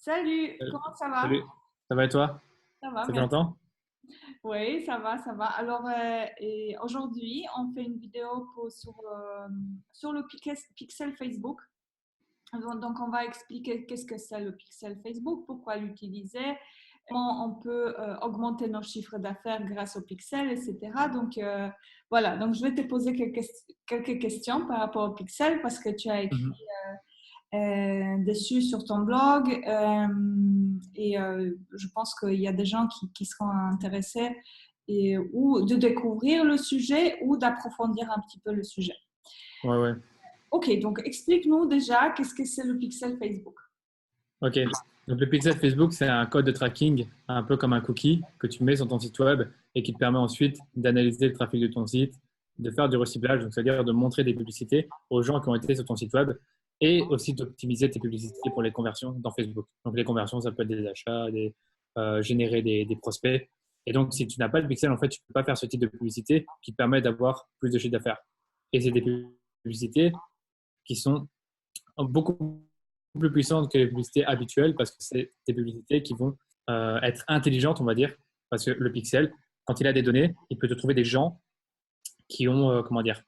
Salut, comment ça va? Salut, ça va et toi? Ça va, Ça fait merci. longtemps? Oui, ça va, ça va. Alors, et aujourd'hui, on fait une vidéo sur le pixel Facebook. Donc, on va expliquer qu'est-ce que c'est le pixel Facebook, pourquoi l'utiliser, comment on peut augmenter nos chiffres d'affaires grâce au pixel, etc. Donc, voilà. Donc, je vais te poser quelques questions par rapport au pixel parce que tu as écrit Mhm. dessus sur ton blog. Et je pense qu'il y a des gens qui seront intéressés ou de découvrir le sujet ou d'approfondir un petit peu le sujet. Ouais, ouais. Ok, donc explique-nous déjà qu'est-ce que c'est le pixel Facebook. Ok. Donc, le pixel Facebook, c'est un code de tracking, un peu comme un cookie que tu mets sur ton site web et qui te permet ensuite d'analyser le trafic de ton site, de faire du reciblage, donc c'est-à-dire de montrer des publicités aux gens qui ont été sur ton site web et aussi d'optimiser tes publicités pour les conversions dans Facebook. Donc, les conversions, ça peut être des achats, générer des prospects. Et donc, si tu n'as pas le pixel, en fait, tu ne peux pas faire ce type de publicité qui te permet d'avoir plus de chiffre d'affaires. Et c'est des publicités qui sont beaucoup plus puissantes que les publicités habituelles parce que c'est des publicités qui vont être intelligentes, on va dire, parce que le pixel, quand il a des données, il peut te trouver des gens qui ont, comment dire,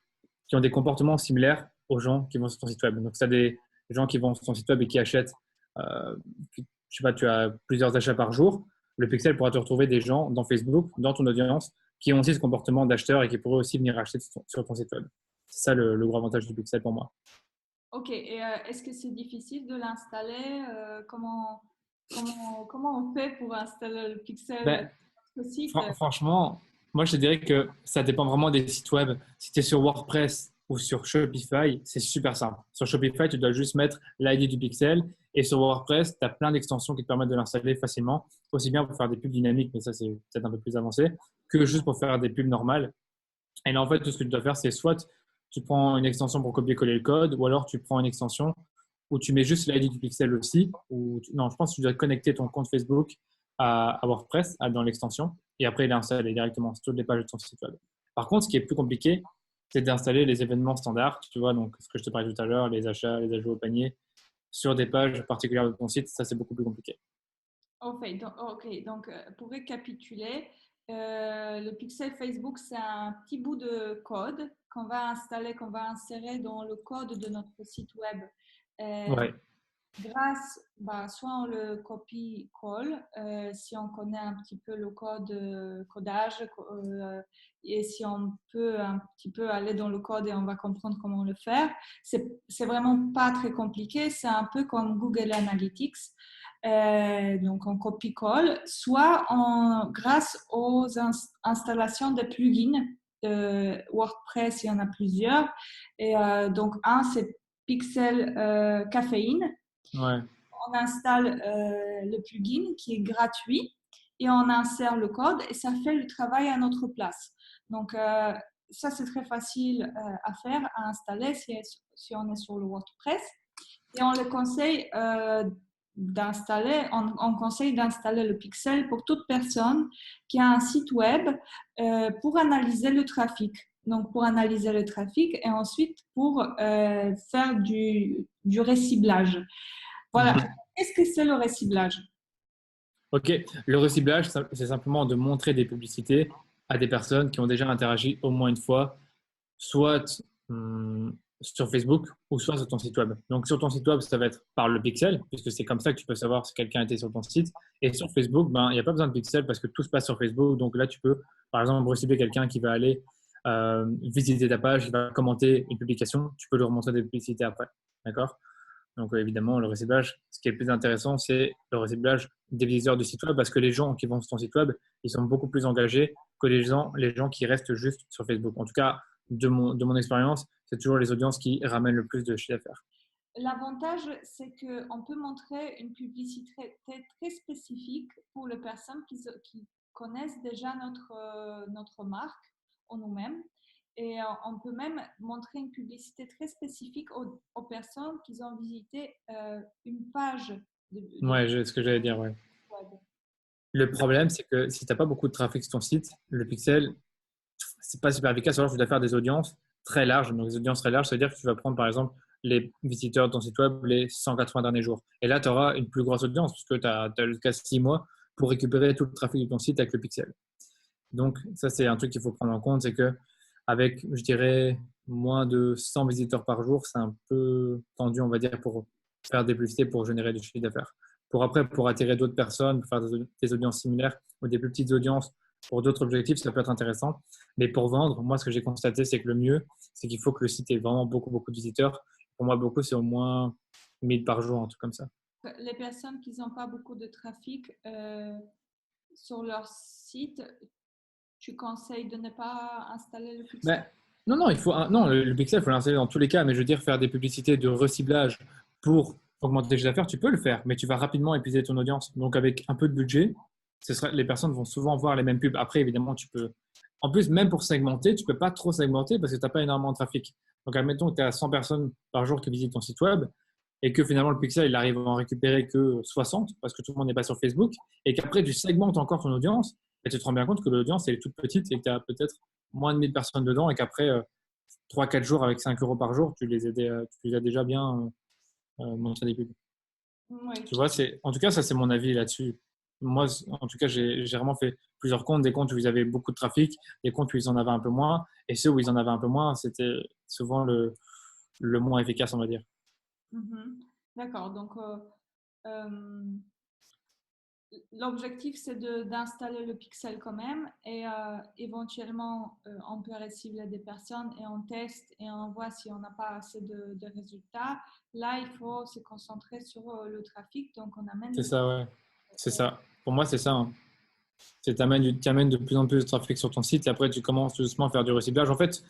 qui ont des comportements similaires aux gens qui vont sur ton site web. Donc, tu as des gens qui vont sur ton site web et qui achètent, euh, je sais pas, tu as plusieurs achats par jour. Le pixel pourra te retrouver des gens dans Facebook, dans ton audience, qui ont aussi ce comportement d'acheteur et qui pourraient aussi venir acheter sur ton site web. C'est ça le gros avantage du pixel pour moi. Ok, et est-ce que c'est difficile de l'installer? Comment on fait pour installer le pixel Ben, sur le site? Franchement, moi je te dirais que ça dépend vraiment des sites web. Si tu es sur WordPress ou sur Shopify, c'est super simple. Sur Shopify, tu dois juste mettre l'ID du pixel et sur WordPress, tu as plein d'extensions qui te permettent de l'installer facilement, aussi bien pour faire des pubs dynamiques, mais ça c'est peut-être un peu plus avancé, que juste pour faire des pubs normales. Et là, en fait, tout ce que tu dois faire, c'est soit tu prends une extension pour copier-coller le code, ou alors tu prends une extension où tu mets juste l'ID du pixel aussi. Non, je pense que tu dois connecter ton compte Facebook à WordPress, dans l'extension, et après il est installé directement sur toutes les pages de ton site web. Par contre, ce qui est plus compliqué, c'est d'installer les événements standards, tu vois, donc ce que je te parlais tout à l'heure, les achats, les ajouts au panier, sur des pages particulières de ton site, ça c'est beaucoup plus compliqué. Ok, donc pour récapituler, le pixel Facebook, c'est un petit bout de code qu'on va installer, qu'on va insérer dans le code de notre site web. Euh, Ouais. Soit on le copie-colle, si on connaît un petit peu le codage, et si on peut un petit peu aller dans le code et on va comprendre comment le faire. C'est vraiment pas très compliqué, c'est un peu comme Google Analytics. Donc on copie-colle, soit grâce aux installations de plugins. WordPress, il y en a plusieurs. Et donc un, c'est Pixel Caféine. Ouais. On installe le plugin qui est gratuit et on insère le code et ça fait le travail à notre place. Donc, ça, c'est très facile à faire, à installer si on est sur le WordPress. Et on le conseille on conseille d'installer le Pixel pour toute personne qui a un site web pour analyser le trafic. Donc, pour analyser le trafic et ensuite pour faire du reciblage. Voilà. Mhm. Qu'est-ce que c'est le reciblage? Ok, le reciblage, c'est simplement de montrer des publicités à des personnes qui ont déjà interagi au moins une fois, soit sur Facebook ou soit sur ton site web. Donc sur ton site web, ça va être par le pixel, puisque c'est comme ça que tu peux savoir si quelqu'un était sur ton site. Et sur Facebook, ben, il n'y a pas besoin de pixel parce que tout se passe sur Facebook. Donc là, tu peux, par exemple, recibler quelqu'un qui va aller visiter ta page, qui va commenter une publication. Tu peux lui remontrer des publicités après. D'accord? Donc, évidemment, le reciblage, ce qui est le plus intéressant, c'est le reciblage des visiteurs du site web parce que les gens qui vont sur ton site web, ils sont beaucoup plus engagés que les gens qui restent juste sur Facebook. En tout cas, de mon expérience, c'est toujours les audiences qui ramènent le plus de chiffre d'affaires. L'avantage, c'est qu'on peut montrer une publicité très spécifique pour les personnes qui connaissent déjà notre marque en nous-mêmes. Et on peut même montrer une publicité très spécifique aux personnes qui ont visité une page de Ouais, ce que j'allais dire, ouais. web. Le problème, c'est que si tu n'as pas beaucoup de trafic sur ton site, le pixel, c'est pas super efficace. Alors, tu dois faire des audiences très larges. Donc, des audiences très larges, ça veut dire que tu vas prendre, par exemple, les visiteurs de ton site web les 180 derniers jours. Et là, tu auras une plus grosse audience puisque tu as jusqu'à 6 mois pour récupérer tout le trafic de ton site avec le pixel. Donc, ça, c'est un truc qu'il faut prendre en compte, c'est que avec, je dirais, moins de 100 visiteurs par jour, c'est un peu tendu, on va dire, pour faire des publicités, pour générer du chiffre d'affaires. Pour attirer d'autres personnes, pour faire des audiences similaires ou des plus petites audiences pour d'autres objectifs, ça peut être intéressant. Mais pour vendre, moi, ce que j'ai constaté, c'est que le mieux, c'est qu'il faut que le site ait vraiment beaucoup, beaucoup de visiteurs. Pour moi, beaucoup, c'est au moins 1000 par jour, un truc comme ça. Les personnes qui n'ont pas beaucoup de trafic sur leur site, tu conseilles de ne pas installer le pixel? Non, non, le pixel, il faut l'installer dans tous les cas. Mais je veux dire, faire des publicités de reciblage pour augmenter tes chiffres d'affaires, tu peux le faire, mais tu vas rapidement épuiser ton audience. Donc, avec un peu de budget, les personnes vont souvent voir les mêmes pubs. Après, évidemment, tu peux. En plus, même pour segmenter, tu ne peux pas trop segmenter parce que tu n'as pas énormément de trafic. Donc, admettons que tu as 100 personnes par jour qui visitent ton site web et que finalement, le pixel, il arrive à en récupérer que 60 parce que tout le monde n'est pas sur Facebook et qu'après, tu segmentes encore ton audience et tu te rends bien compte que l'audience, elle est toute petite et que tu as peut-être moins de 1000 personnes dedans et qu'après 3-4 jours avec 5 euros par jour, tu les as déjà bien montré des pubs. Oui. Tu vois, en tout cas, ça, c'est mon avis là-dessus. Moi, en tout cas, j'ai vraiment fait plusieurs comptes, des comptes où ils avaient beaucoup de trafic, des comptes où ils en avaient un peu moins. Et ceux où ils en avaient un peu moins, c'était souvent le moins efficace, on va dire. D'accord. Donc, l'objectif, c'est d'installer le pixel quand même et éventuellement, on peut recibler des personnes et on teste et on voit si on n'a pas assez de résultats. Là, il faut se concentrer sur le trafic. Donc, on amène C'est ça, ouais. C'est ça. Pour moi, c'est ça. Hein. Tu amènes de plus en plus de trafic sur ton site et après, tu commences doucement à faire du reciblage. En fait,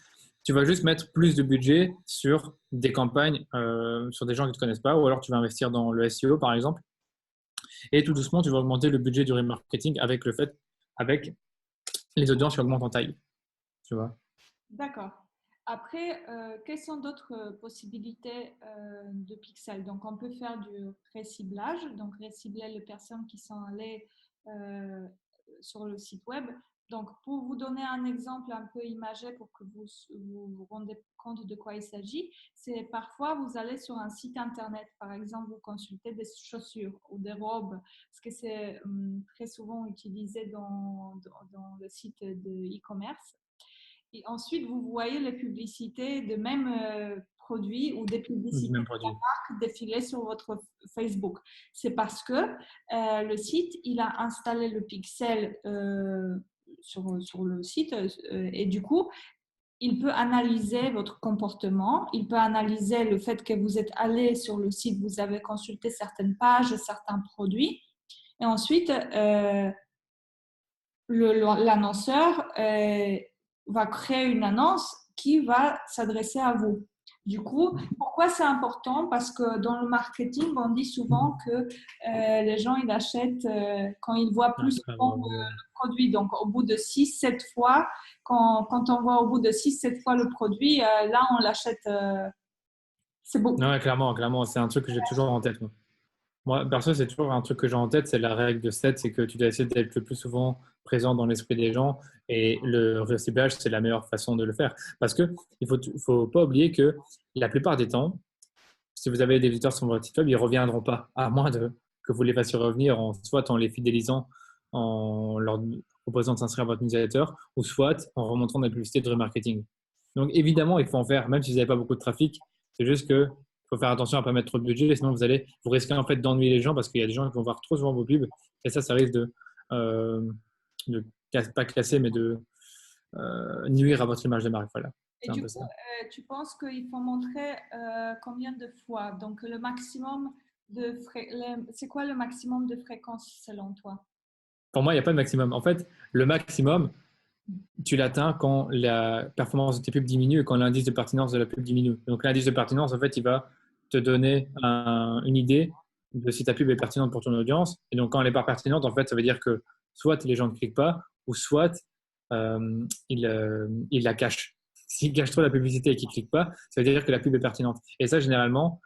tu vas juste mettre plus de budget sur des campagnes, sur des gens qui ne te connaissent pas, ou alors tu vas investir dans le SEO, par exemple. Et tout doucement, tu vas augmenter le budget du remarketing avec les audiences qui augmentent en taille. Tu vois. D'accord. Après, quelles sont d'autres possibilités de pixels? Donc, on peut faire du reciblage, donc recibler les personnes qui sont allées sur le site web. Donc, pour vous donner un exemple un peu imagé pour que vous rendez compte de quoi il s'agit, c'est parfois vous allez sur un site internet, par exemple, vous consultez des chaussures ou des robes, parce que c'est très souvent utilisé dans le site de e-commerce. Et ensuite, vous voyez les publicités de même produits ou des publicités de la marque défiler sur votre Facebook. C'est parce que le site, il a installé le pixel sur le site et du coup, il peut analyser votre comportement, il peut analyser le fait que vous êtes allé sur le site, vous avez consulté certaines pages, certains produits et ensuite, l'annonceur va créer une annonce qui va s'adresser à vous. Du coup, pourquoi c'est important? Parce que dans le marketing, on dit souvent que les gens, ils achètent quand ils voient plus souvent le produit. Donc, au bout de 6-7 fois, quand on voit au bout de 6-7 fois le produit, là, on l'achète. C'est beau. Non, ouais, clairement. C'est un truc que j'ai toujours en tête. Moi, perso, c'est toujours un truc que j'ai en tête, c'est la règle de 7, c'est que tu dois essayer d'être le plus souvent présent dans l'esprit des gens et le reciblage, c'est la meilleure façon de le faire. Parce que il faut pas oublier que la plupart des temps, si vous avez des visiteurs sur votre site web, ils ne reviendront pas, à moins que vous les fassiez revenir soit en les fidélisant, en leur proposant de s'inscrire à votre newsletter, ou soit en remontrant des publicités de remarketing. Donc évidemment, il faut en faire, même si vous n'avez pas beaucoup de trafic, c'est juste que il faut faire attention à ne pas mettre trop de budget, sinon vous risquez en fait d'ennuyer les gens parce qu'il y a des gens qui vont voir trop souvent vos pubs et ça risque de pas casser, mais de nuire à votre image de marque. Voilà. Et du coup, tu penses qu'il faut montrer combien de fois? Donc, le maximum c'est quoi le maximum de fréquence selon toi? Pour moi, il n'y a pas de maximum. En fait, le maximum, tu l'atteins quand la performance de tes pubs diminue et quand l'indice de pertinence de la pub diminue. Donc, l'indice de pertinence, en fait, il va te donner une idée de si ta pub est pertinente pour ton audience. Et donc, quand elle n'est pas pertinente, en fait, ça veut dire que soit les gens ne cliquent pas ou soit ils la cachent. S'ils cachent trop la publicité et qu'ils ne cliquent pas, ça veut dire que la pub est pertinente. Et ça, généralement,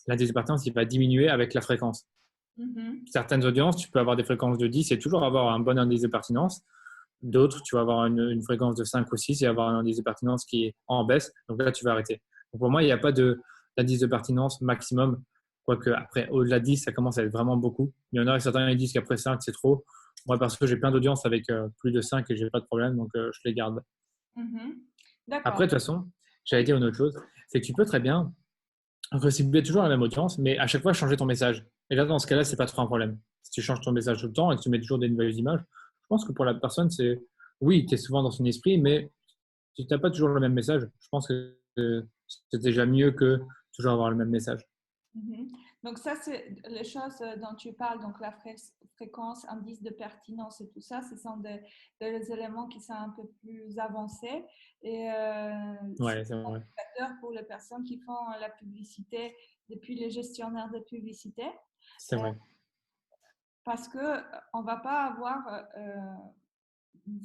l'indice de pertinence, il va diminuer avec la fréquence. Certaines audiences, tu peux avoir des fréquences de 10 et toujours avoir un bon indice de pertinence. D'autres, tu vas avoir une fréquence de 5 ou 6 et avoir un indice de pertinence qui est en baisse. Donc là, tu vas arrêter. Donc pour moi, il n'y a pas d'indice de pertinence maximum. Quoique après, au-delà de 10, ça commence à être vraiment beaucoup. Il y en a certains qui disent qu'après 5, c'est trop. Moi, parce que j'ai plein d'audience avec plus de 5 et j'ai pas de problème, donc je les garde. Mhm. D'accord. Après, de toute façon, j'allais dire une autre chose, c'est que tu peux très bien recibler toujours la même audience, mais à chaque fois changer ton message. Et là, dans ce cas-là, c'est pas trop un problème. Si tu changes ton message tout le temps et que tu mets toujours des nouvelles images, je pense que pour la personne, c'est oui, tu es souvent dans son esprit, mais si tu n'as pas toujours le même message, je pense que c'est déjà mieux que toujours avoir le même message. Mhm. Donc ça, c'est les choses dont tu parles, donc la fréquence, indice de pertinence et tout ça, ce sont des éléments qui sont un peu plus avancés et c'est Ouais, c'est vrai. indicateur pour les personnes qui font la publicité depuis les gestionnaires de publicité C'est euh, vrai. parce que on va pas avoir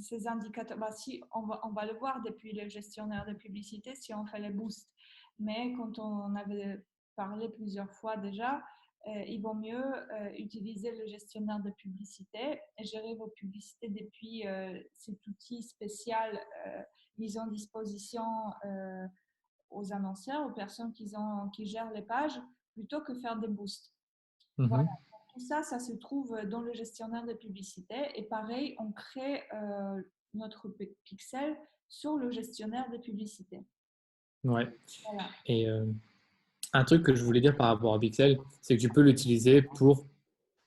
ces indicateurs. Bah, si on va le voir depuis les gestionnaires de publicité si on fait les boosts, mais quand on avait parlé plusieurs fois déjà, il vaut mieux utiliser le gestionnaire de publicité et gérer vos publicités depuis cet outil spécial mis en disposition aux annonceurs, aux personnes qui gèrent les pages, plutôt que faire des boosts. Voilà. Mhm. Tout ça, ça se trouve dans le gestionnaire de publicité. Et pareil, on crée notre pixel sur le gestionnaire de publicité. Ouais. Voilà. Et un truc que je voulais dire par rapport à Pixel, c'est que tu peux l'utiliser pour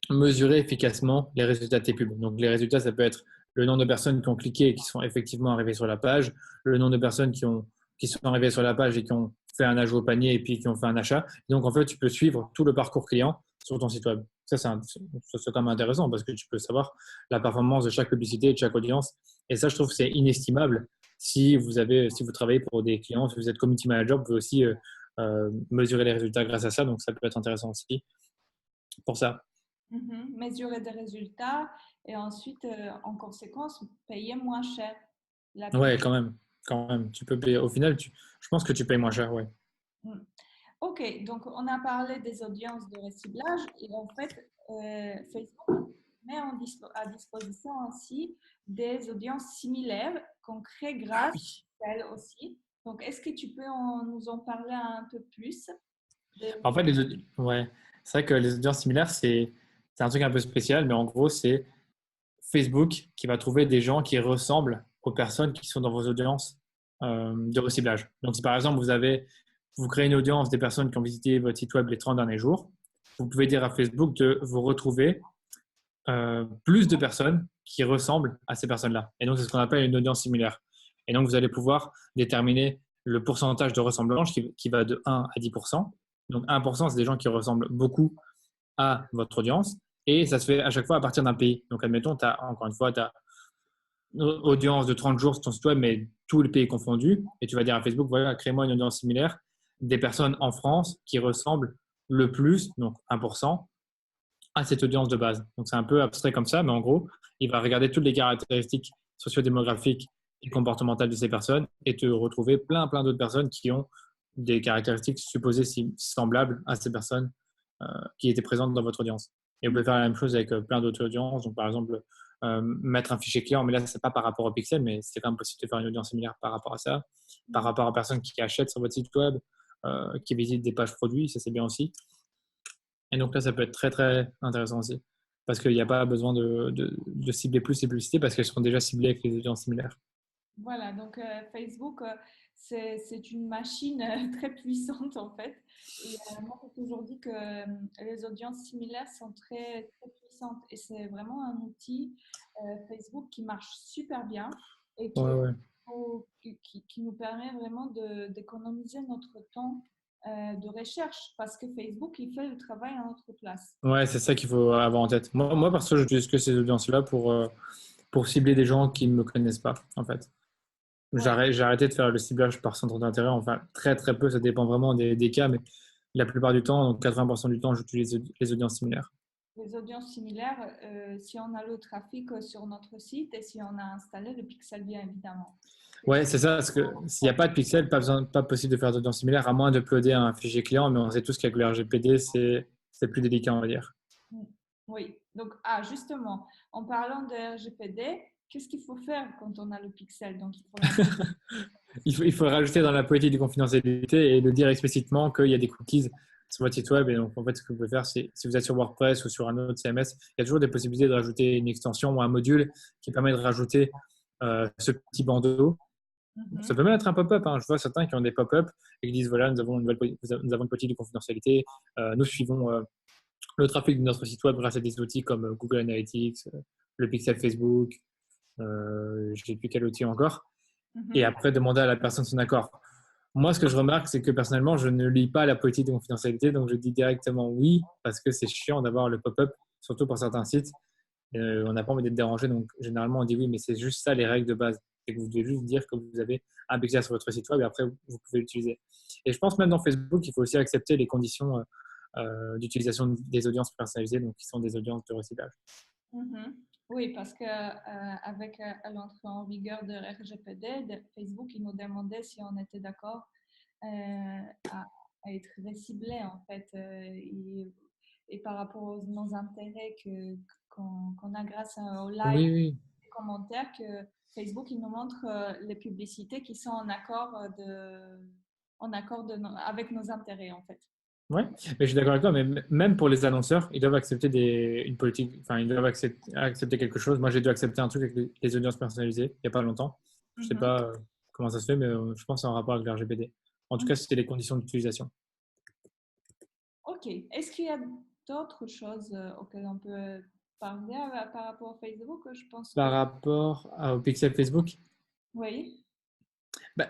mesurer efficacement les résultats de tes pubs. Donc, les résultats, ça peut être le nombre de personnes qui ont cliqué et qui sont effectivement arrivées sur la page, le nombre de personnes qui sont arrivées sur la page et qui ont fait un ajout au panier et puis qui ont fait un achat. Donc, en fait, tu peux suivre tout le parcours client sur ton site web. Ça, c'est quand même intéressant parce que tu peux savoir la performance de chaque publicité et de chaque audience. Et ça, je trouve que c'est inestimable si vous travaillez pour des clients, si vous êtes community manager, vous pouvez aussi mesurer les résultats grâce à ça. Donc, ça peut être intéressant aussi pour ça. Mhm. Mesurer des résultats et ensuite, en conséquence, payer moins cher la pub. Ouais, quand même. Quand même. Tu peux payer. Au final, je pense que tu payes moins cher, ouais. Mm. Ok, donc on a parlé des audiences de reciblage et en fait, Facebook met à disposition aussi des audiences similaires qu'on crée Ah grâce oui. à elles aussi. Donc, est-ce que tu peux nous en parler un peu plus En fait, ouais. C'est vrai que les audiences similaires, c'est un truc un peu spécial, mais en gros, c'est Facebook qui va trouver des gens qui ressemblent aux personnes qui sont dans vos audiences de reciblage. Donc, si par exemple, vous créez une audience des personnes qui ont visité votre site web les 30 derniers jours, vous pouvez dire à Facebook de vous retrouver plus de personnes qui ressemblent à ces personnes-là. Et donc, c'est ce qu'on appelle une audience similaire. Et donc, vous allez pouvoir déterminer le pourcentage de ressemblance qui va de 1 à 10%. Donc, 1%, c'est des gens qui ressemblent beaucoup à votre audience. Et ça se fait à chaque fois à partir d'un pays. Donc, admettons, encore une fois, tu as une audience de 30 jours sur ton site web, mais tous les pays confondus. Et tu vas dire à Facebook, voilà, crée-moi une audience similaire des personnes en France qui ressemblent le plus, donc 1%, à cette audience de base. Donc, c'est un peu abstrait comme ça, mais en gros, il va regarder toutes les caractéristiques sociodémographiques et comportementales de ces personnes et te retrouver plein d'autres personnes qui ont des caractéristiques supposées semblables à ces personnes qui étaient présentes dans votre audience. Et vous pouvez faire la même chose avec plein d'autres audiences. Donc, par exemple, mettre un fichier client, mais là, ce n'est pas par rapport au pixel, mais c'est quand même possible de faire une audience similaire par rapport à ça, par rapport à personnes qui achètent sur votre site web, qui visitent des pages produits, ça c'est bien aussi. Et donc là, ça peut être très intéressant aussi. Parce qu'il n'y a pas besoin de cibler plus les publicités parce qu'elles seront déjà ciblées avec les audiences similaires. Voilà, donc Facebook, c'est une machine très puissante en fait. Et moi, j'ai toujours dit que les audiences similaires sont très puissantes et c'est vraiment un outil Facebook qui marche super bien et Ouais, ouais. qui nous permet vraiment d'économiser notre temps de recherche parce que Facebook, il fait le travail à notre place. Ouais, c'est ça qu'il faut avoir en tête. Moi perso, j'utilise que ces audiences-là pour cibler des gens qui ne me connaissent pas, en fait. Ouais. J'ai arrêté de faire le ciblage par centre d'intérêt. Enfin, très peu, ça dépend vraiment des cas, mais la plupart du temps, donc 80% du temps, j'utilise les audiences similaires. Les audiences similaires, si on a le trafic sur notre site et si on a installé le pixel bien évidemment. Et Ouais, c'est ça, parce que s'il n'y a pas de pixel, pas possible de faire d'audience similaire, à moins d'uploader un fichier client, mais on sait tous qu'avec le RGPD, c'est plus délicat, on va dire. oui, donc justement, en parlant de RGPD, qu'est-ce qu'il faut faire quand on a le pixel? Donc il faut l'installer. Il faut rajouter dans la politique de confidentialité et de dire explicitement qu'il y a des cookies sur votre site web. Et donc, en fait, ce que vous pouvez faire, c'est si vous êtes sur WordPress ou sur un autre CMS, il y a toujours des possibilités de rajouter une extension ou un module qui permet de rajouter ce petit bandeau. Ça peut même être un pop-up. Hein. Je vois certains qui ont des pop-up et qui disent voilà, nous avons une politique de confidentialité. Nous suivons le trafic de notre site web grâce à des outils comme Google Analytics, le pixel Facebook, je ne sais plus quel outil encore. Et après, demander à la personne son accord. Moi, ce que je remarque, c'est que personnellement, je ne lis pas la politique de confidentialité, donc je dis directement oui, parce que c'est chiant d'avoir le pop-up, surtout pour certains sites. On n'a pas envie d'être dérangé, donc généralement, on dit oui, mais c'est juste ça les règles de base. C'est que vous devez juste dire que vous avez un pixel sur votre site web et après, vous pouvez l'utiliser. Et je pense même dans Facebook, il faut aussi accepter les conditions d'utilisation des audiences personnalisées, donc qui sont des audiences de recyclage. Oui, parce que avec l'entrée en vigueur de RGPD, de Facebook, il nous demandait si on était d'accord à être réciblé en fait, et par rapport aux nos intérêts qu'on a grâce aux likes, Oui. aux commentaires, que Facebook il nous montre les publicités qui sont en accord avec nos intérêts en fait. Ouais, mais je suis d'accord avec toi, mais même pour les annonceurs, ils doivent accepter une politique, enfin, ils doivent accepter quelque chose. Moi, j'ai dû accepter un truc avec les audiences personnalisées il n'y a pas longtemps. Je ne sais pas comment ça se fait, mais je pense que c'est en rapport avec le RGPD. En tout cas, c'était les conditions d'utilisation. Ok. Est-ce qu'il y a d'autres choses auxquelles on peut parler par rapport à Facebook? Je pense Par rapport au pixel Facebook, oui.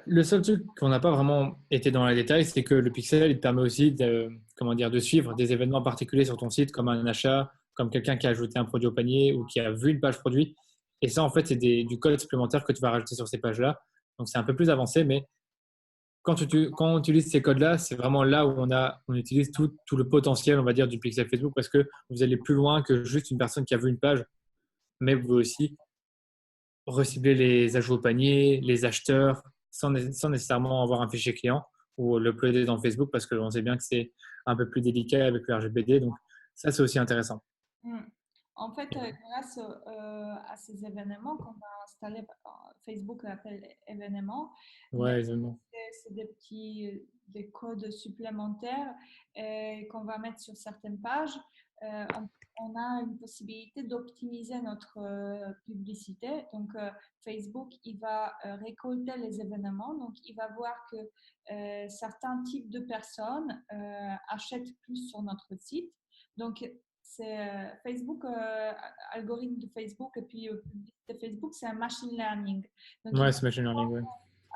le seul truc qu'on n'a pas vraiment été dans les détails, c'est que le pixel, il te permet aussi de suivre des événements particuliers sur ton site, comme un achat, comme quelqu'un qui a ajouté un produit au panier ou qui a vu une page produit. Et ça, en fait, c'est du code supplémentaire que tu vas rajouter sur ces pages-là. Donc, c'est un peu plus avancé, mais quand on utilise ces codes-là, c'est vraiment là où on utilise tout le potentiel, on va dire, du pixel Facebook parce que vous allez plus loin que juste une personne qui a vu une page, mais vous pouvez aussi recibler les ajouts au panier, les acheteurs, sans nécessairement avoir un fichier client ou l'uploader dans Facebook parce qu'on sait bien que c'est un peu plus délicat avec le RGPD. Donc, ça, c'est aussi intéressant. En fait, grâce à ces événements qu'on a installés, Facebook appelle événements, Ouais, c'est des codes supplémentaires qu'on va mettre sur certaines pages. On a une possibilité d'optimiser notre publicité. Donc, Facebook, il va récolter les événements. Donc, il va voir que certains types de personnes achètent plus sur notre site. Donc, c'est Facebook, algorithme de Facebook et puis publicité Facebook, c'est un machine learning. Donc, il ouais, va c'est machine learning, ouais.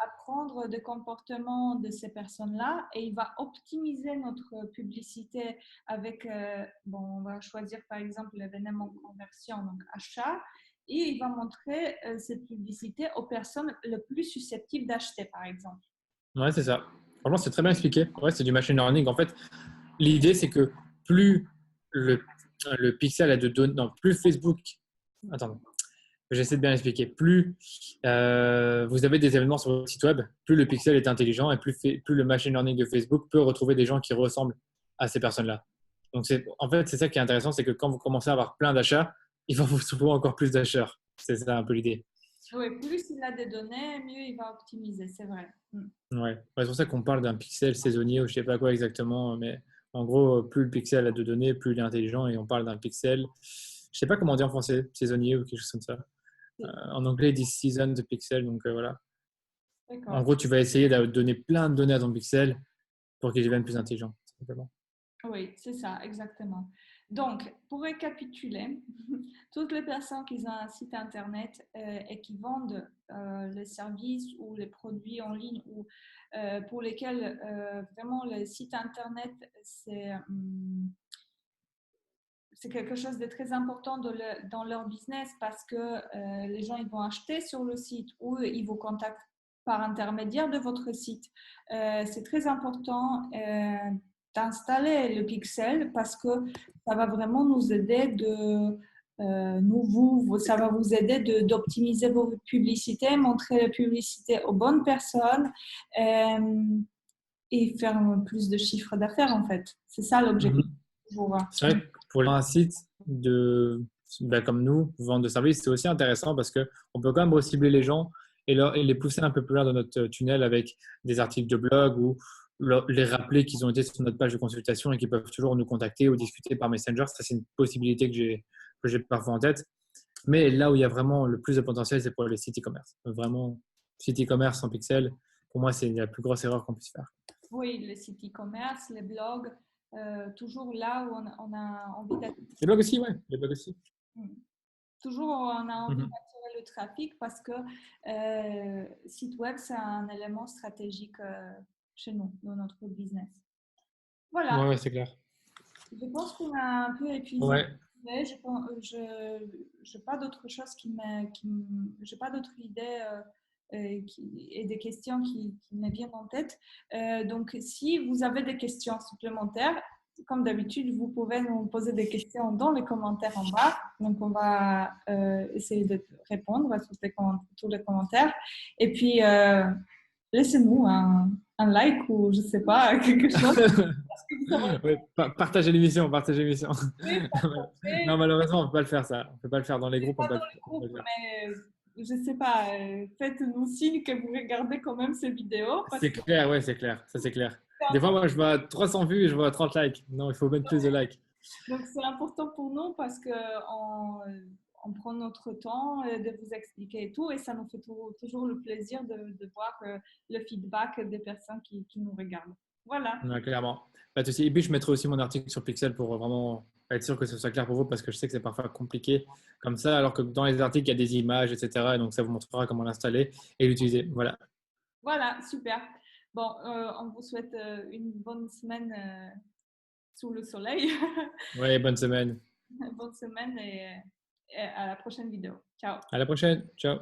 apprendre des comportements de ces personnes-là et il va optimiser notre publicité avec, on va choisir par exemple l'événement conversion, donc achat, et il va montrer cette publicité aux personnes les plus susceptibles d'acheter, par exemple. Ouais, c'est ça. Franchement, c'est très bien expliqué. Ouais, c'est du machine learning. En fait, l'idée, c'est que plus le pixel a de données, non, plus Facebook, attends, j'essaie de bien expliquer, plus vous avez des événements sur votre site web, plus le pixel est intelligent et plus le machine learning de Facebook peut retrouver des gens qui ressemblent à ces personnes-là. Donc, en fait, c'est ça qui est intéressant, c'est que quand vous commencez à avoir plein d'achats, il va vous trouver encore plus d'acheteurs. C'est ça un peu l'idée. Oui, plus il a des données, mieux il va optimiser, c'est vrai. Ouais, c'est pour ça qu'on parle d'un pixel saisonnier ou je sais pas quoi exactement, mais en gros, plus le pixel a de données, plus il est intelligent et on parle d'un pixel. Je sais pas comment on dit en français, saisonnier ou quelque chose comme ça. En anglais, ils disent season de pixel, donc voilà. En gros, tu vas essayer de donner plein de données à ton pixel pour qu'il devienne plus intelligent, simplement. Oui, c'est ça, exactement. Donc, pour récapituler, toutes les personnes qui ont un site internet et qui vendent les services ou les produits en ligne ou pour lesquels vraiment le site internet, c'est quelque chose de très important dans leur business parce que les gens ils vont acheter sur le site ou ils vous contactent par intermédiaire de votre site. C'est très important d'installer le pixel parce que ça va vraiment nous aider ça va vous aider d'optimiser vos publicités, montrer la publicité aux bonnes personnes et faire plus de chiffre d'affaires en fait. C'est ça l'objectif. C'est vrai que pour un site comme nous, vente de services, c'est aussi intéressant parce qu'on peut quand même recibler les gens et les pousser un peu plus loin dans notre tunnel avec des articles de blog ou les rappeler qu'ils ont été sur notre page de consultation et qu'ils peuvent toujours nous contacter ou discuter par Messenger. Ça, c'est une possibilité que j'ai parfois en tête. Mais là où il y a vraiment le plus de potentiel, c'est pour les sites e-commerce. Vraiment, site e-commerce sans pixels, pour moi, c'est la plus grosse erreur qu'on puisse faire. Oui, les sites e-commerce, les blogs, toujours là où on a envie d'être. Les blogs aussi, ouais, les blogs aussi. Toujours, on a envie d'attirer le trafic parce que site web, c'est un élément stratégique chez nous, dans notre business. Voilà. Ouais, c'est clair. Je pense qu'on a un peu épuisé. Ouais. Je n'ai pas d'autre chose j'ai pas d'autres idées et des questions qui me viennent en tête. Donc, si vous avez des questions supplémentaires, comme d'habitude, vous pouvez nous poser des questions dans les commentaires en bas. Donc, on va essayer de répondre à tous les commentaires. Et puis, laissez-nous un like ou je ne sais pas, quelque chose. Ouais, partagez l'émission, partagez l'émission. Non, malheureusement, on ne peut pas le faire ça. On ne peut pas le faire dans les groupes. Pas dans les groupes, mais je ne sais pas, faites-nous signe que vous regardez quand même ces vidéos. C'est clair, ouais, c'est clair. Ça, c'est clair. Des fois, moi, je vois 300 vues et je vois 30 likes. Non, il faut mettre plus de likes. Donc, c'est important pour nous parce qu'on prend notre temps de vous expliquer et tout, et ça nous fait toujours le plaisir de voir le feedback des personnes qui nous regardent. Voilà. Ouais, clairement. Pas de souci. Et puis, je mettrai aussi mon article sur Pixel pour vraiment être sûr que ce soit clair pour vous parce que je sais que c'est parfois compliqué comme ça, alors que dans les articles, il y a des images, etc. Et donc, ça vous montrera comment l'installer et l'utiliser. Voilà. Voilà, super. Bon, on vous souhaite une bonne semaine sous le soleil. Ouais, bonne semaine. Bonne semaine et à la prochaine vidéo. Ciao. À la prochaine. Ciao.